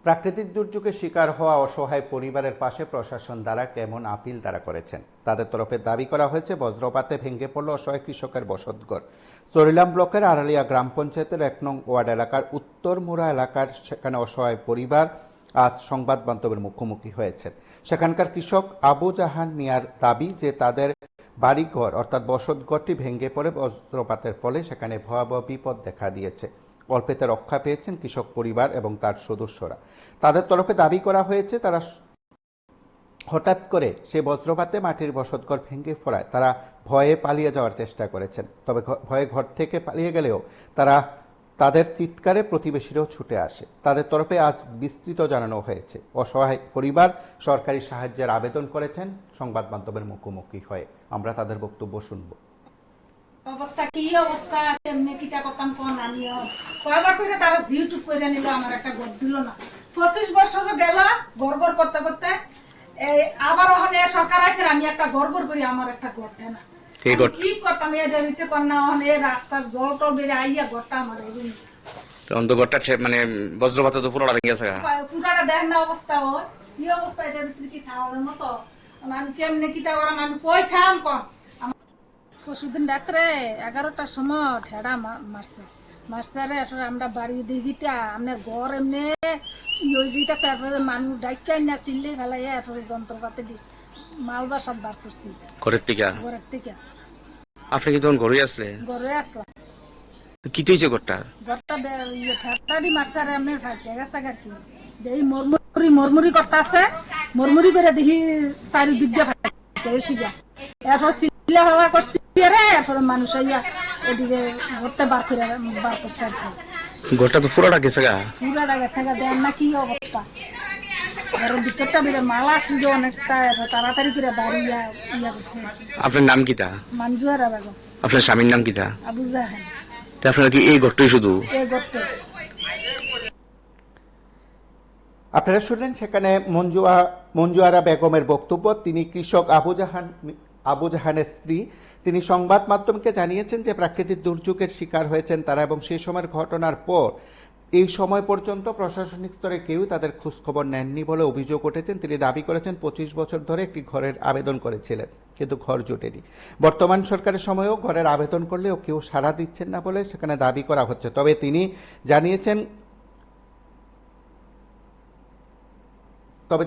প্রাকৃতিক দুর্যোগের শিকার হওয়া অসহায় পরিবারের পাশে প্রশাসন দ্বারা কেমন আপিল তারা করেছেন। তাদের তরফে দাবি করা হয়েছে বজ্রপাতে ভেঙে পড়ল অসহায় কৃষকের বসতঘর। চরিলাম ব্লকের আড়ালিয়া গ্রাম পঞ্চায়েতের ১ নং ওয়ার্ড এলাকার উত্তর মুড়া এলাকার সেখানে অসহায় পরিবার আজ সংবাদ বান্ধবের মুখোমুখি হয়েছেন। সেখানকার কৃষক আবু জাহান মিয়ার দাবি যে তাদের বাড়িঘর অর্থাৎ বসতঘরটি ভেঙে পড়ে বজ্রপাতের ফলে সেখানে ভয়াবহ বিপদ দেখা দিয়েছে। অল্পেতে রক্ষা পেয়েছেন কৃষক পরিবার এবং তার সদস্যরা। তাদের তরফে দাবি করা হয়েছে তারা হঠাৎ করে সে বজ্রপাতে মাটির বসতঘর ভেঙে পড়ায় তারা ভয়ে পালিয়ে যাওয়ার চেষ্টা করেছেন। তবে ভয়ে ঘর থেকে পালিয়ে গেলেও তাদের চিৎকারে প্রতিবেশীরাও ছুটে আসে। তাদের তরফে আজ বিস্তৃত জানানো হয়েছে। অসহায় পরিবার সরকারি সাহায্যের আবেদন করেছেন সংবাদ মাধ্যমের মুখোমুখি হয়ে। আমরা তাদের বক্তব্য শুনব। অবস্থা কি অবস্থা কেমনে কিটা করতাম কোন আমিও কয়বার করে তারা জিউটুব করে নিল, আমার একটা ঘর দিল না। 25 বছর গেল ঘর করতে করতে এই আবার ওখানে সরকার আছে, আমি একটা ঘর করি, আমার একটা ঘর দেয় না। কি করতাম এটা দিতে কর না, ওখানে রাস্তার জল টল বেড়ে আইয়া ঘরটা আমার এগুলি অন্ধঘরটা মানে বজ্রপাতে তো পুরোটা ভেঙে গেছে, পুরাটা দেখেন না অবস্থা। ওর কি অবস্থা, এটা ভিতরে কি থাওয়ার মতো আমি কেমনে কিটা করাম, আমি কই থাম কম। পরশুদিন রাত্রে 11টার সময় ঠেড়া মারছে আমরা বাড়ি দিঘিটা আপনার ঘর এমনি ওই যেটা মানুষ ডাইকাই না চিল্লে ফেলাই যন্ত্রপাতি দিয়ে মাল বাসাত বার করছি ঘরের থেকে। আপনি কি তখন ঘরে আসলেন? ঘরে আসলাম। কি হয়েছে ঘরটা ঠেড়াটি মারছে আর এমনি ফাইটে গেছে আর কি। এই মরমুরি করতে আছে, মরমুরি করে দেখি চারিদিক দিয়ে ফাইটে গেছি গা। এরপর চিল্লা ফেলা করছি এরপর মানুষ আইয়া এদিকে ঘরতে বার করছে আর কি। ঘরটা তো পুরোটা গেছে গা দেন না কি অবস্থা। ঘরের ভিতরটা বেড়ে মালা ছিল অনেকটা, তাড়াতাড়ি করে বাড়ি ইয়া করছে। আপনার নাম কিটা? মঞ্জুয়ারা বেগম। আপনার স্বামীর নাম কিটা? আবু জাহান। আপনার কি এই ঘরটাই শুধু? এই ঘরটা। আপনারা শুনলেন সেখানে মঞ্জুয়ারা বেগমের বক্তব্য। তিনি কৃষক আবু জাহানের স্ত্রী। তিনি সংবাদ মাধ্যমকে জানিয়েছেন যে প্রাকৃতিক দুর্যোগের শিকার হয়েছেন তারা এবং সেই সময়ের ঘটনার পর এই সময় পর্যন্ত প্রশাসনিক স্তরে কেউ তাদের খোঁজখবর নেননি বলে অভিযোগ উঠেছেন। তিনি দাবি করেছেন 25 বছর ধরে একটি ঘরের আবেদন করেছিলেন, কিন্তু ঘর জোটেনি। বর্তমান সরকারের সময়েও ঘরের আবেদন করলেও কেউ সাড়া দিচ্ছেন না বলে সেখানে দাবি করা হচ্ছে। তবে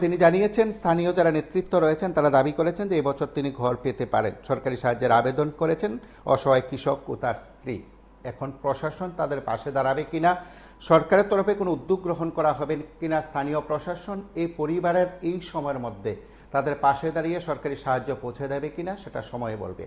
তিনি জানিয়েছেন স্থানীয় যারা নেতৃত্ব রয়েছেন তারা দাবি করেছেন যে এবছর তিনি ঘর পেতে পারেন। সরকারি সাহায্যের আবেদন করেছেন অসহায় কৃষক ও তার স্ত্রী। এখন প্রশাসন তাদের পাশে দাঁড়াবে কিনা, সরকারের তরফে কোনো উদ্যোগ গ্রহণ করা হবে কিনা, স্থানীয় প্রশাসন এই পরিবারের এই সময়ের মধ্যে তাদের পাশে দাঁড়িয়ে সরকারি সাহায্য পৌঁছে দেবে কিনা সেটা সময় বলবে।